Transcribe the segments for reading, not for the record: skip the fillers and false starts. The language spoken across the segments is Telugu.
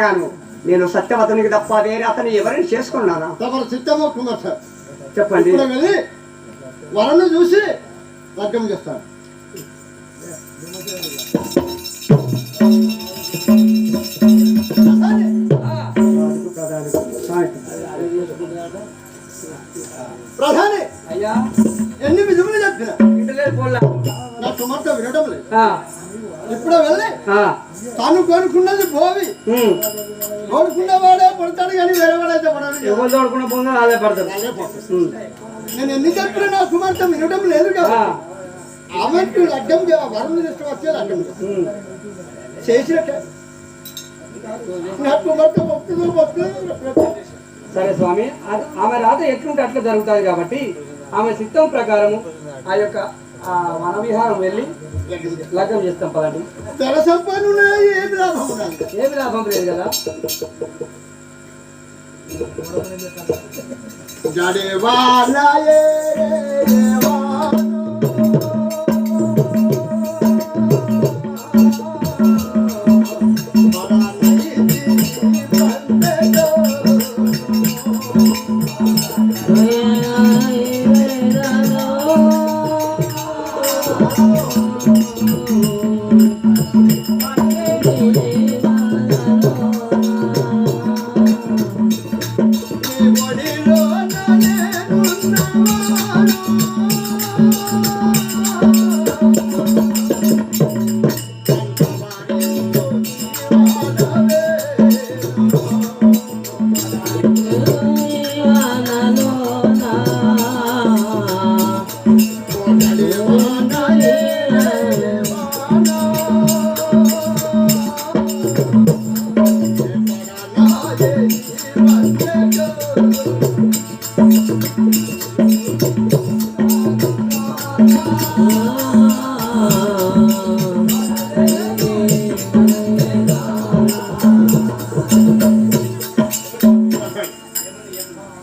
గాను నేను సత్యవతునికి తప్ప వేరే అతను ఎవరిని చేసుకున్నానా? చెప్పండి. వరను చూసి లగ్నం చేస్తాను. ప్రధాని అయ్యా ఎన్ని విధములు చెప్పిన నా కుమార్తె వినడం లేదు. ఇప్పుడు వెళ్ళి తాను కోరుకున్నది భోవి కోరుకున్నవాడే పడతాడు కానీ వేరే వాడైతే పడాలి. ఎవరు తోడుకున్న పొందో అదే పడతాడు. నేను ఎన్ని చెప్పినా నా కుమార్తె వినడం లేదు కదా. ఆమెకు లగ్నం వరుణ్ తీసుకువచ్చే లగ్నం చేసినట్టే నా కుమార్తె భక్తులు. సరే స్వామి, ఆమె రాత ఎట్లుంటే అట్లా జరుగుతుంది కాబట్టి ఆమె సిద్ధం ప్రకారము ఆ యొక్క వన విహారం వెళ్ళి లగ్నం చేస్తాం. పదండి. ఏమి లాభం లేదు కదా.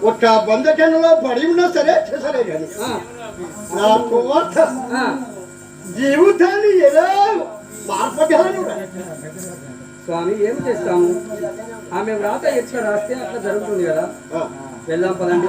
ఒక బంధకంలో పడి ఉన్నా సరే సరే కానీ నా కుమార్తె జీవితాన్ని ఎలా మార్పగలను? స్వామి ఏం చేస్తాము? ఆమె వ్రాత ఎట్లా రాస్తే అట్లా జరుగుతుంది కదా. వెళ్దాం పదండి.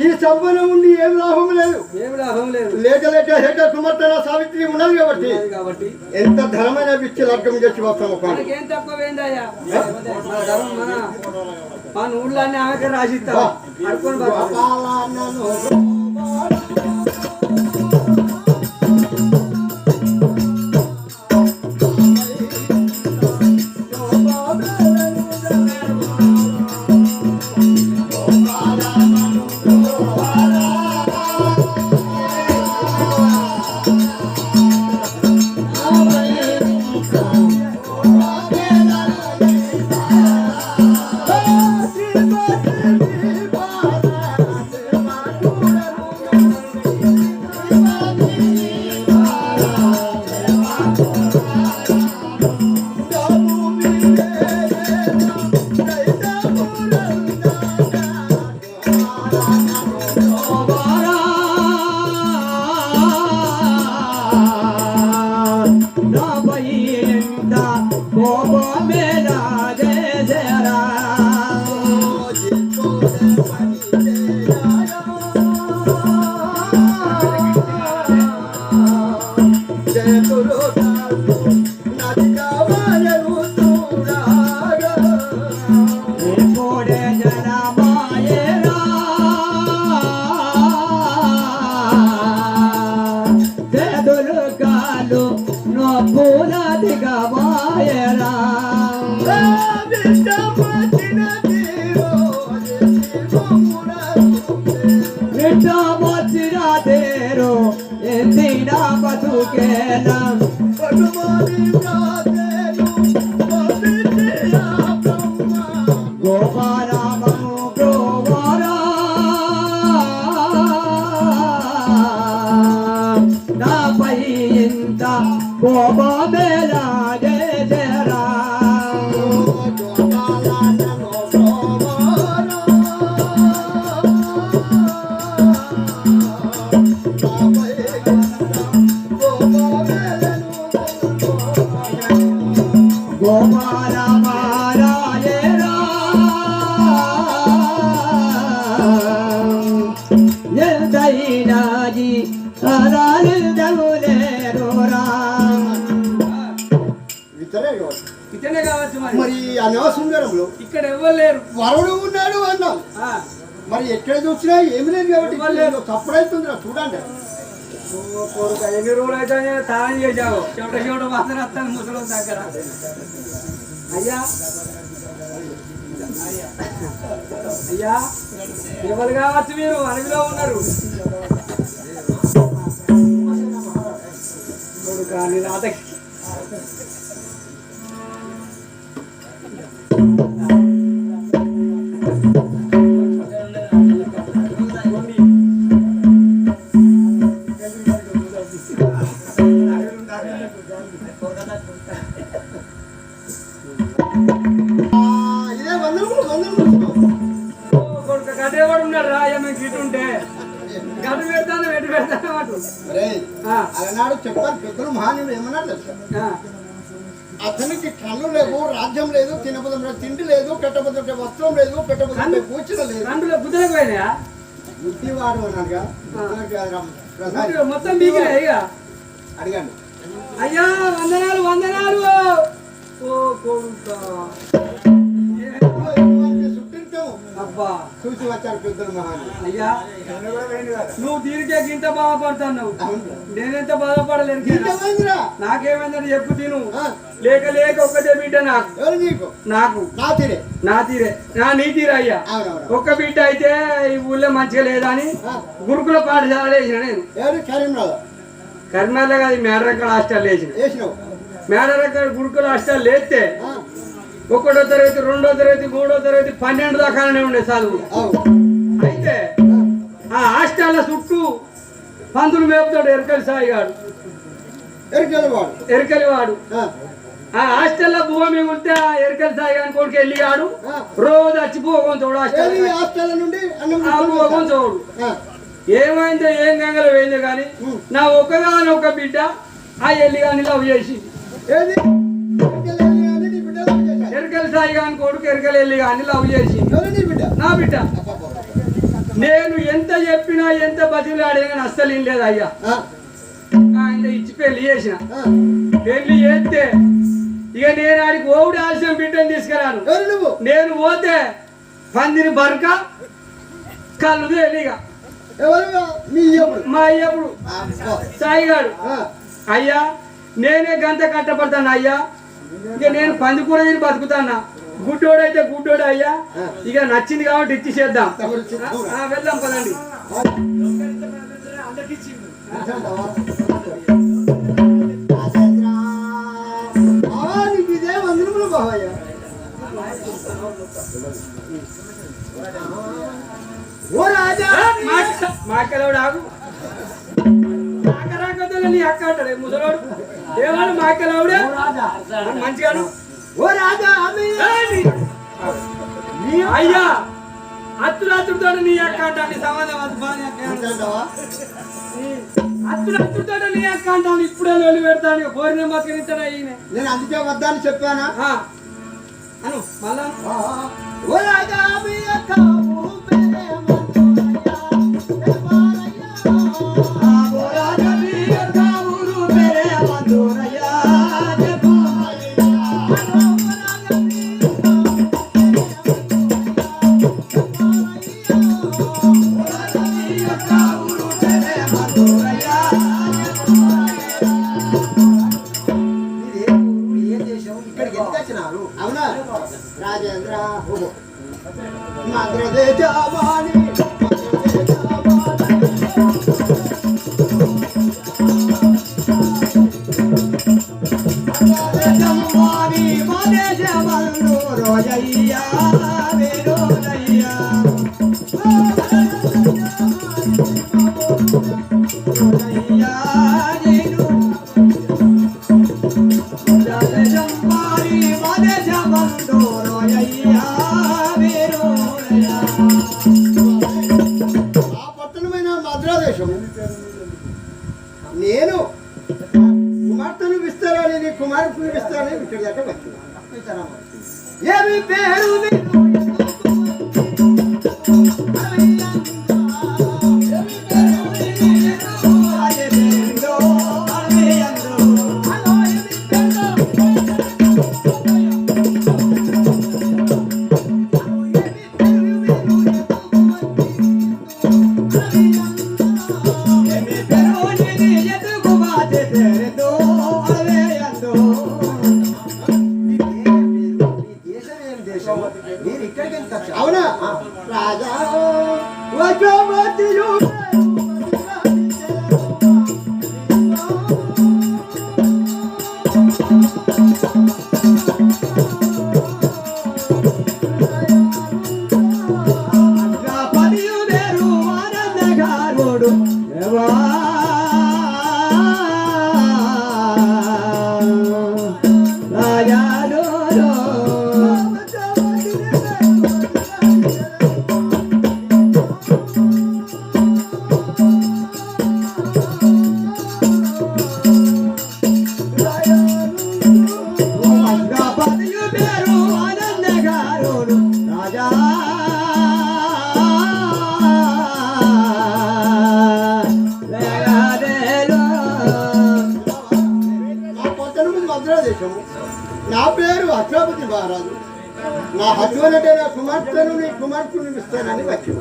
ఈ సంపన్న ఉండి ఏం లాభం లేదు. లేక లేక హేట కుమార్తె సావిత్రి ఉన్నది కాబట్టి ఎంత ధనమైన పిచ్చి లగ్గం చేసి వస్తాము. మన ఊళ్ళో ఆమెకే రాసిస్తా. ఇతనే కావచ్చు మరి అనవసరంలో ఇక్కడ ఎవరు లేరు, వరుడు ఉన్నాడు అన్నాం. మరి ఎక్కడ చూసినా ఏమి లేదు కాబట్టి తప్పుడైతుంది చూడండి. ఎన్ని రోజులు అయితే తాళం చేశావు, చెమట చెమట మాత్రం వస్తాను ముసలి దగ్గర. అయ్యా అయ్యా ఎవరు కావచ్చు, మీరు అడవిలో ఉన్నారు. కానీ రాతకి గడ్డేవాడు ఉన్నాడు రా, ఏమైనా గిట్టుంటే గడ్డ పెడతాను వెట్టి పెడతాను అటు. అలనాడు చెప్పారు పెద్దలు మహానీయుడు ఏమన్నా తెలుసా, అతనికి కళ్ళు లేవు, రాజ్యం లేదు, తినబోతుంటే తిండి లేదు, పెట్టబోతుంటే వస్త్రం లేదు, పెట్టబోతుంటే కూర్చుని లేదు. కండులో బుద్ధులకు పోయినాయా? బుద్ధివాడు అన్నాడుగా మొత్తం బీగినా ఇక అడిగాను. అయ్యా వందనాలు వందనాలు. ఓ కొడుకా అబ్బా చూసి వచ్చారు పెద్దలు మహానీయుడు. అయ్యా నువ్వు దీనికే గింత బాధపడతావు, నేనెంత బాధపడలేను. నాకేమైందని చెప్పు తిను. లేక లేక ఒక్కటే బిడ్డ నాకు, నాకు నా తీరే నీ తీరే అయ్యా. ఒక్క బిడ్డ అయితే ఈ ఊళ్ళో మంచిగా లేదా అని గురుకుల పాఠశాల వేసిన నేను. కరీంనగర్ కాదు, మేడరక్కడ హాస్టల్ వేసిన. మేడరక్కడ గురుకుల హాస్టల్ వేస్తే 1వ తరగతి 2వ తరగతి 3వ తరగతి 12 దాకానే ఉండే చదువు. అయితే ఆ హాస్టల్ చుట్టూ పందులు మేపుతాడు ఎరకలి సాయిగాడు, ఎరకలివాడు. ఆ హాస్టల్లో బువ్వ మిగులితే ఆ ఎరకలి సాయిగాని కొడుకు వెళ్ళిగాడు రోజు వచ్చి పోగొంచోడు పోగొంచోడు. ఏమైందో ఏం గంగలో పోయిందో కానీ నా ఒక్కగానొక్క బిడ్డ ఆ ఎల్లిగాని లవ్ చేసి ఎరకలి సాయి గాని కొడుకు ఎరకలి వెళ్ళి కానీ లవ్ చేసి నా బిడ్డ. నేను ఎంత చెప్పినా ఎంత బతిలాడే కానీ అస్సలు ఏం లేదు అయ్యా. ఆయన ఇచ్చి పెళ్లి చేసిన, పెళ్లి చేస్తే ఇక నేను ఆడికి ఓవుడు ఆలస్యం బిడ్డను తీసుకురాను. నేను పోతే పందిని బరక కళ్ళు తేలిగా మా అయ్యప్పుడు సాయిగాడు. అయ్యా నేనే గంత కట్టపడతాను అయ్యా, ఇక నేను పందికూర తిని బతుకుతానా. గుడ్డోడైతే గుడ్డోడు అయ్యా, ఇక నచ్చింది కాబట్టి ఇచ్చేద్దాం. వెళ్దాం పదండి. మాకెలవాడు ఆగు, నీ అక్క అంటాడు ముసలోడు. ఏమన్నా మాకెలవాడే మంచిగాను. ఓ రాజా అయ్యా అత్తురాత్రుతో నీ అక్క అంటాను సంబంధం అత్తురాత్రుతో నీ అక్క అంటాను. ఇప్పుడే లోలి పెడతాను కోరిన బతికిస్తాను. అయ్యి నేను అందుకే వద్దని చెప్పానా అను మళ్ళా. ఓ రాజా అవునా రాజేంద్ర మద్రదే జావాని నేను కుమార్తెను విస్తారని నీ కుమారుని విస్తారని ఇక్కడ దాకా వచ్చిన ఏమి పేరు రాజా వచమతియు నా పేరు అశ్వపతి మహారాజు. నా హస్బెండ్ నా కుమార్తెను నీ కుమార్తెను ఇస్తానని వచ్చి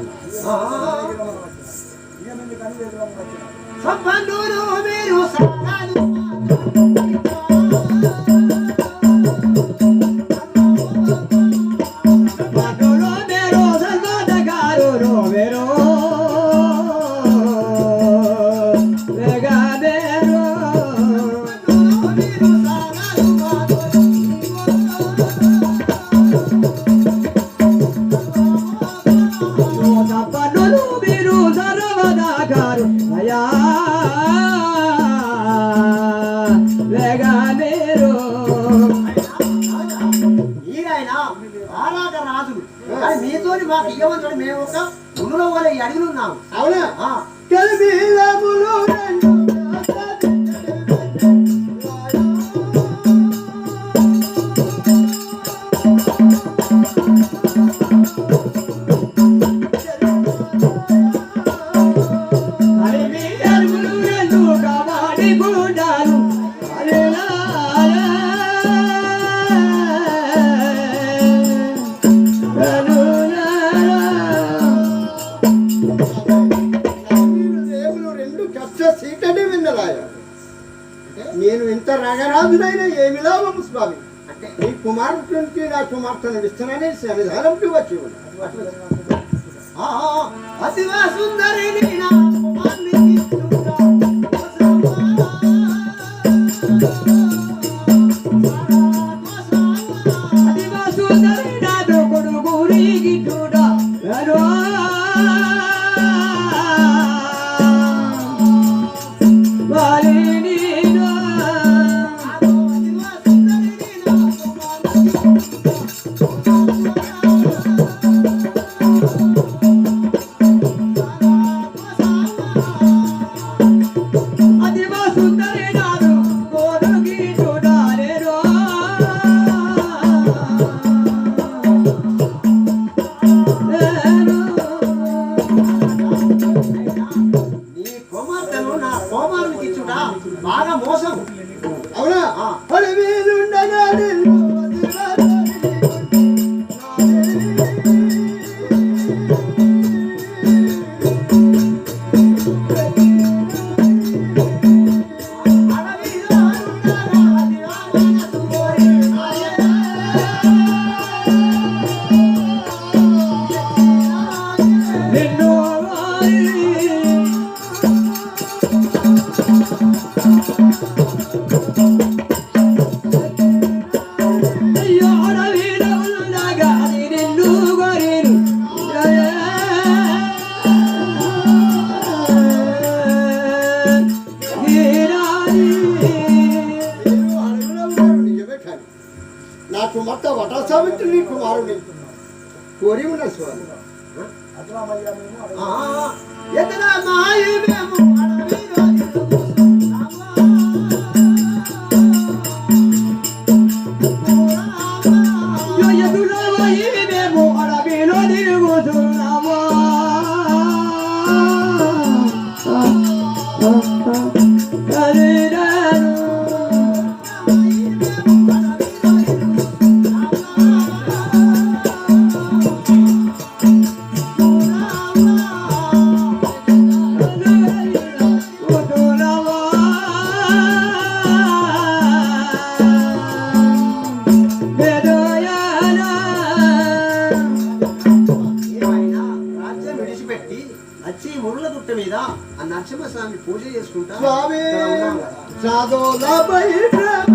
మీతో మాకు ఇవ్వమంటాడు. మేము ఒక గుండెలో వాళ్ళ అడిగి ఉన్నాము. అవునా? నేను ఇంత రాజరాజునైనా ఏమి లాభము స్వామి? అంటే నీ కుమార్తెకి నా కుమార్తెను ఇస్తానని సన్నిధానంకి వచ్చి అతివా సుందరి బాగా మోసం. అవునా? నాకు మొత్తం వటసావిత్రి నీ కుమారుని కోరి ఉన్న స్వామి. వచ్చి ముళ్ళ గుట్ట మీద ఆ నరసింహస్వామి పూజ చేసుకుంటా స్వామి ఇక్కడ ఉన్నాం కదా. సాధులపై ప్రేమ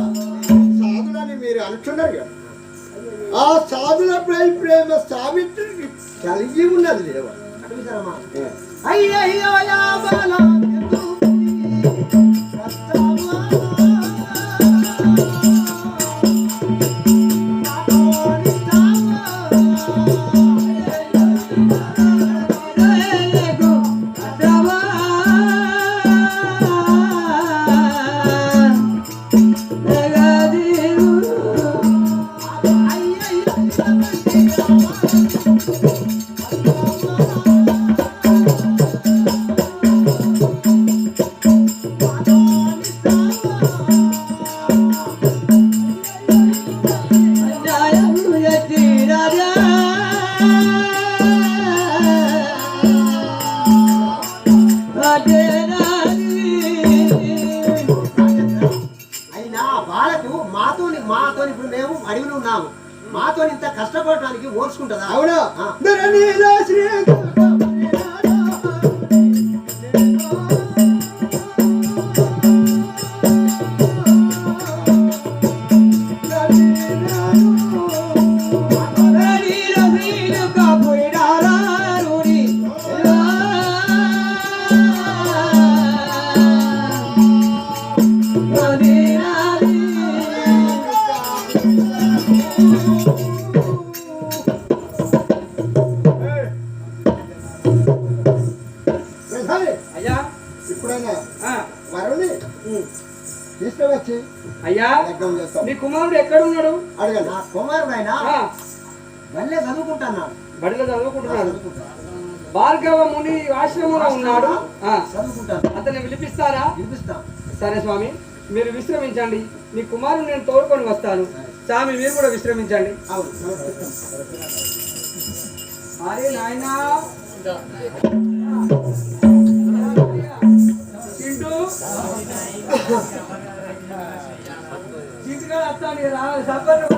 సాధులని మీరు అనుకున్నారు కదా, ఆ సాధులపై ప్రేమ సావిత్రికి కలిగి ఉన్నది లేవా? అడుగుతారమ్మా. అయ్యయ్యో యా బాలా మాతో ఇప్పుడు మేము అడవిలో ఉన్నాము. మాతో ఇంత కష్టపడటానికి ఓర్చుకుంటుందా? అవునా? అయ్యా ఇప్పుడైనా వరుణ్ణి తీసుకువచ్చి అయ్యా లగ్నం చేస్తాం. నీ కుమారుడు ఎక్కడున్నాడు? అడగండి. నా కుమారుడు ఆయన వల్లే చదువుకుంటున్నాడు. బడిలో చదువుకుంటున్నాడు. భార్గవ ముని ఆశ్రమంలో ఉన్నాడు. చదువుకుంటాను. అతన్ని పిలిపిస్తారా? పిలిపిస్తాం. సరే స్వామి, మీరు విశ్రమించండి. మీ కుమారుడు నేను తోడుకొని వస్తాను. స్వామి మీరు కూడా విశ్రమించండి. అవును. అరే నాయనా చింటూ చింటుగా వస్తాను రా సబ్బర్లు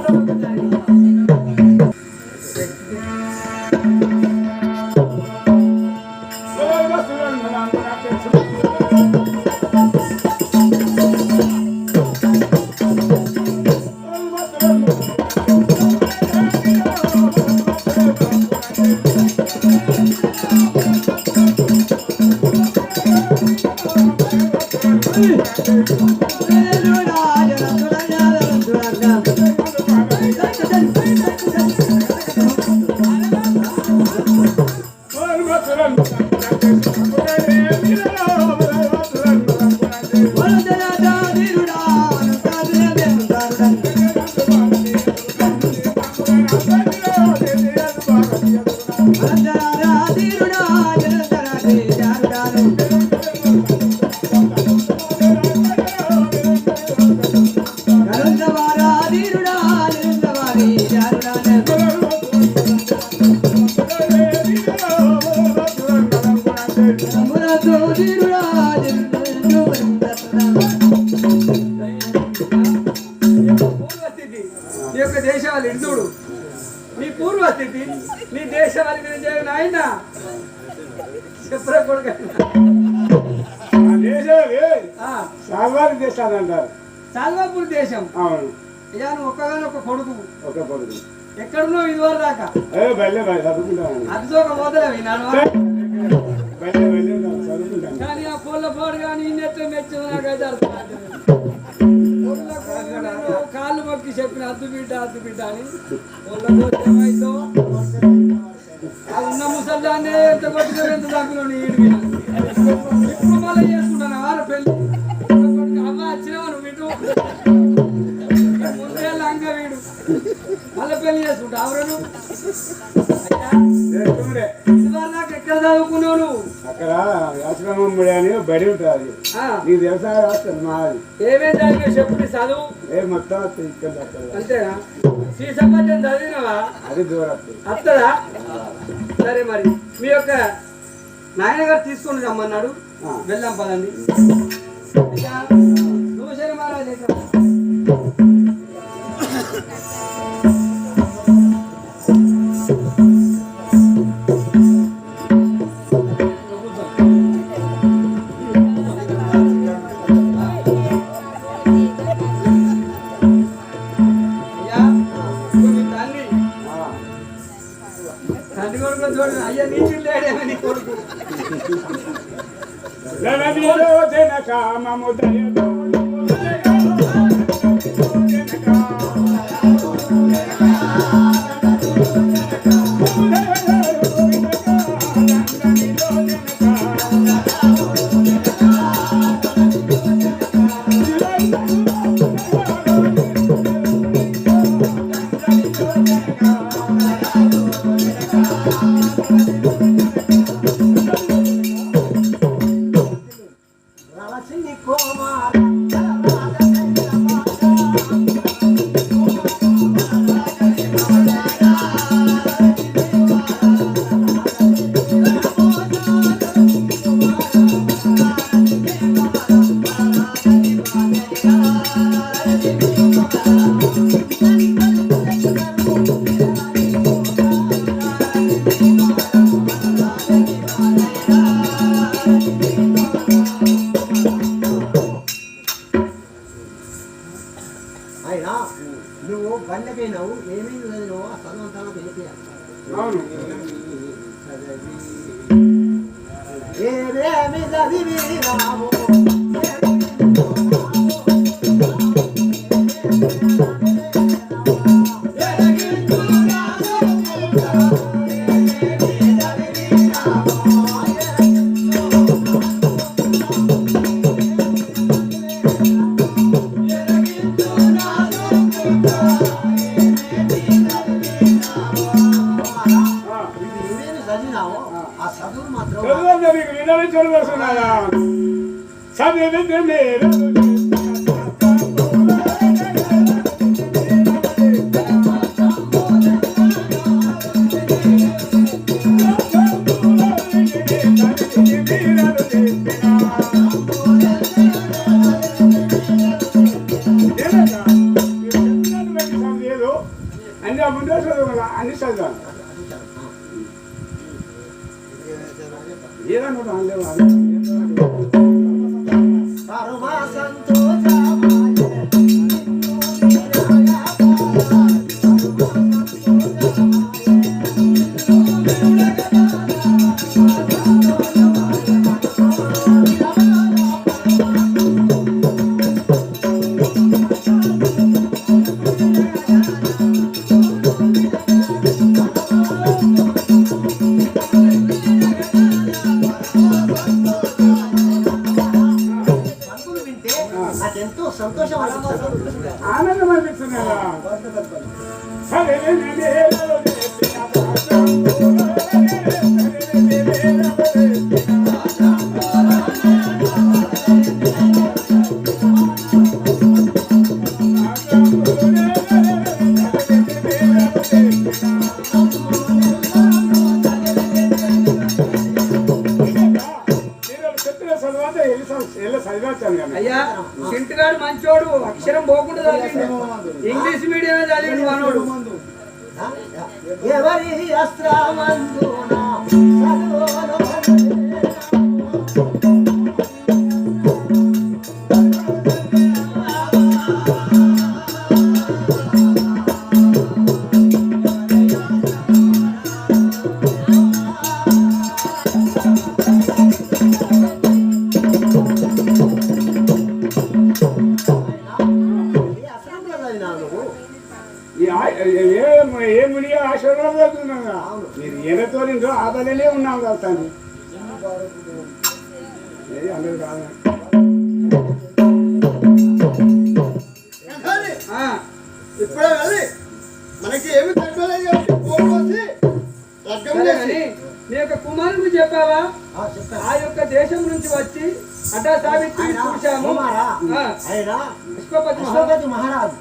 నీ యొక్క దేశాలు ఇందుడు నీ పూర్వస్థితి నీ దేశాలు నాయన చెప్పరా కొడుకు సాల్వారి దేశాలు అంటారు. సాల్వాపూర్ దేశం. అవును. ఇయా నువ్వు ఒక్కగానొక్క కొడుకు. ఒక కొడుకు. ఎక్కడున్నావు ఇదివరకు దాకా? అదిసోక పోతలేవు ఈనాడు. కానీ ఆ పూల పోడు కానీ ఇన్నెట్లా మెచ్చు నాకైతే అర్థం కాళ్ళు మొక్కి చెప్పిన అద్దు బిడ్డ అని ఏమైందో ఉన్న ఎంత కొట్టుకొని ఎంత దాకున్నావు నీ ఈడు మీద. ఇప్పుడు మళ్ళీ చేసుకుంటాను ఆరు పెళ్ళి అమ్మ వచ్చినావు నువ్వు ఇటు ముందే లంగా వీడు మళ్ళీ పెళ్లి చేసుకుంటా అవరు నాకు ఎక్కడ చదువుకున్నావు నువ్వు? అక్కడ వ్యాసరామముడి అని బడి ఉంటుంది. నీకు వ్యవసాయం వస్తుంది మాది. ఏమేం చదివినా చెప్పు నీ చదువు. మొత్తం వస్తుంది ఇక్కడ అంతేనా? శ్రీసంపత్యం చదివినావా? అది దూరం వస్తుందా? సరే మరి మీ యొక్క నాయనగారు తీసుకొని రమ్మన్నాడు. వెళ్దాం పదండి. నువ్వు సరే మహారాజ్ తండ్రి కొడుకు చూడండి. అయ్యా నీళ్ళు లేడేమో నీ కొడుకు. అయినా నువ్వు బండకైనావు ఏమేమి చదివినావు ఆ చదువుతానో తెలియదు. ఏమేమి చదివినావు ఆ చదువు మాత్రం అన్ని ముందే చదువు అన్ని చదివాను. నాకెంతో సంతోషం ఆనందం అనిపిస్తుంది. అయ్యా చింటిగాడు మంచోడు, అక్షరం పోకుండా చదివిండు, ఇంగ్లీష్ మీడియం చదివిండు మనోడు. ఎవరి అస్త్రమందునా ఏ మునిగా ఆశీర్వాదం చెప్తున్నాను మీరు ఏదైతే ఆదాలే ఉన్నాం కదా తండ్రి అందరు కాదు ఇప్పుడే వెళ్ళి మనకి ఏమి తగ్గలేదు కాబట్టి ఫోన్ వచ్చి లగ్గం చేసి నీ యొక్క కుమారుని చెప్పావా ఆ యొక్క దేశం నుంచి వచ్చి అటా సావిత్రి చూశాము ఆయన విశ్వపతి మహారాజు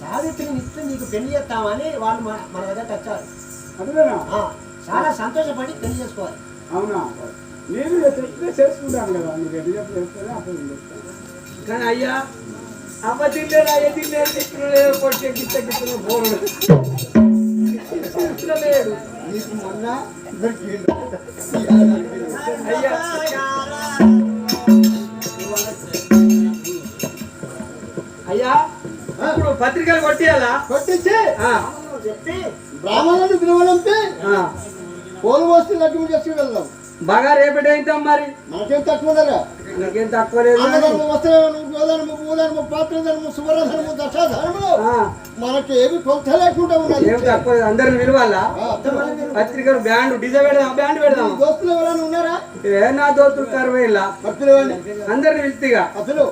సావిత్రిని నిత్యం నీకు పెళ్లి చేస్తామని వాళ్ళు మన దగ్గర వచ్చారు అదేనా చాలా సంతోషపడి పెళ్లి చేసుకోవాలి అవునా నేను చెప్తే చేసుకుంటాను కదా నీకు ఎటు చెప్తే అప్పుడు కానీ అయ్యా అమ్మ తినలేదు అయ్య తినలేదు తిట్టలేదు కొట్టే గిట్ట గిట్ట పోరు తిట్టలేదు నీకు మొన్న అయ్యా అయ్యా ఇప్పుడు పత్రికలు కొట్టేయాలా కొట్టించి చెప్పి బ్రాహ్మణులను పిలవడంపి పోలు పోసి లగ్గం చేసి వెళ్దాం బాగా రేపటి అవుతాం మరి మనకేం తక్కువ ఉండరా నీకేం తక్కువ లేదు అన్నధర్మం వస్త్రధర్మం గోధర్మం భూధర్మం పాత్రధర్మం సువర్ణధర్మం దశాధర్మం మనకి ఏమి కొలత లేకుండా ఉన్నది ఏం తక్కువ లేదు అందరిని విలువాలా పత్రికలు బ్యాండ్ డిజే పెడదాం బ్యాండ్ పెడదాం దోస్తులు ఎవరైనా ఉన్నారా ఏ నా దోస్తులు కరువేలా పిలవండి అందరిని పిలుస్తాయిగా పిలువు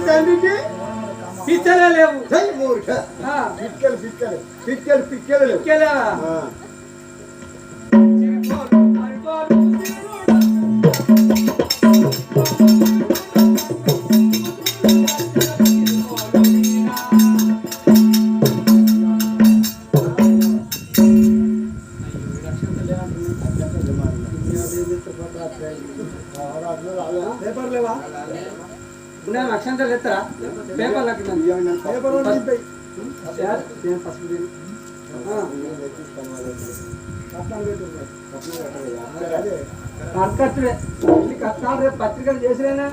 తండ్రికి పిచ్చలే లేవు పిక్కలు పిక్కలు పిక్కలు పిక్కలు లేవు పేపర్ లేవా ఉన్నాయి అక్షంతలు ఎత్తరా పేపర్లకి పేపర్ కర్కత్తులే కష్టాలు రేపు పత్రికలు చేసిరేనా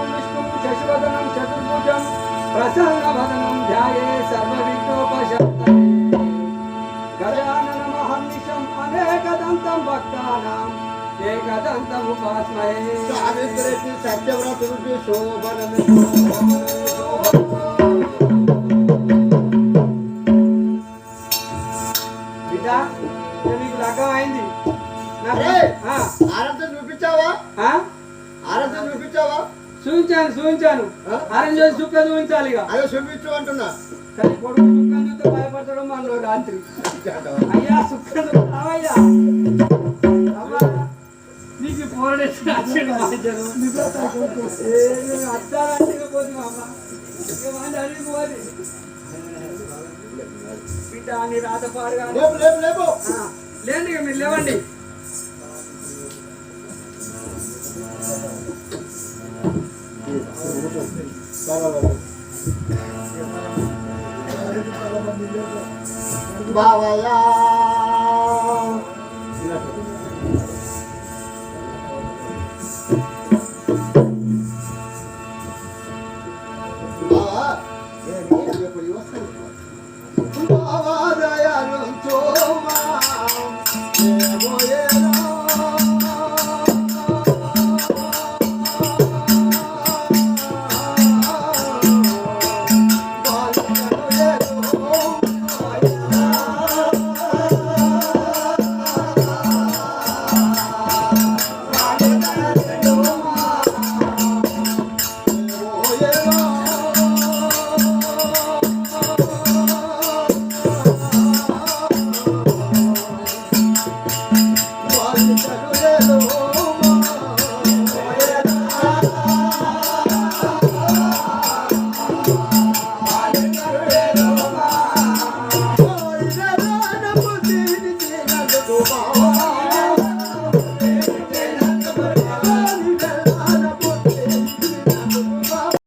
విష్ణు శశివదనం చతుర్భుజం ప్రసన్నవదనం ధ్యాయే సర్వ విఘ్నోపశాంతయే గజానన మహర్నిశం అనేకదంతం భక్తానాం ఏకదంతముపాస్మయే సావిత్రికి సత్యవ్రతుడికి శోభనమే బిడ్డ నీకు లగ్గం అయింది ఆరాధన చూపించావా ఆరాధన చూపించావా చూపించాను ఆరెంజ్ చేసి చుక్క చూపించాలి ఇక అదే చూపించు అంటున్నా కానీ కొడుకు చుక్కని చూస్తే భయపడతాడు మన రాత్రి అయ్యా చుక్క చూస్తావయ్యా నీకు పోరడేసి అచ్చారంటే పోతుంది అమ్మ అడిగిపోది బిడ్డ నీ రాతపాడు లేండి ఇక మీరు లేవండి బావయ్యా బావా